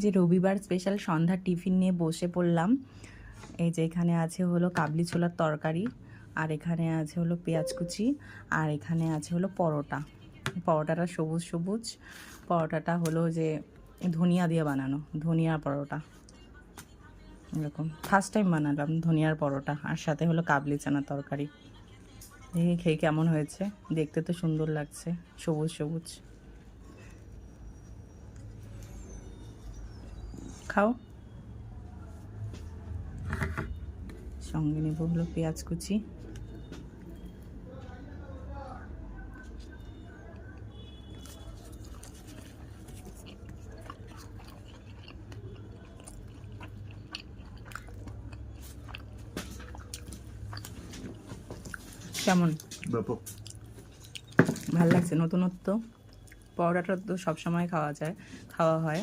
যে রবিবার স্পেশাল সন্ধ্যার টিফিন নিয়ে বসে পড়লাম। এই যে এখানে আছে হলো কাবলি ছোলার তরকারি, আর এখানে আছে হলো পেঁয়াজ কুচি, আর এখানে আছে হলো পরোটা। পরোটাটা সবুজ সবুজ, পরোটাটা হলো যে ধনিয়া দিয়ে বানানো, ধনিয়ার পরোটা। এরকম ফার্স্ট টাইম বানালাম ধনিয়ার পরোটা, আর সাথে হলো কাবলি চানার তরকারি। দেখি খেয়ে কেমন হয়েছে, দেখতে তো সুন্দর লাগছে, সবুজ সবুজ। খাও। সঙ্গে নেব হলো পেঁয়াজ কুচি। কেমন? ব্যাপক ভালো লাগছে, নতুনত্ব। পরোটাটা তো সবসময় খাওয়া হয়।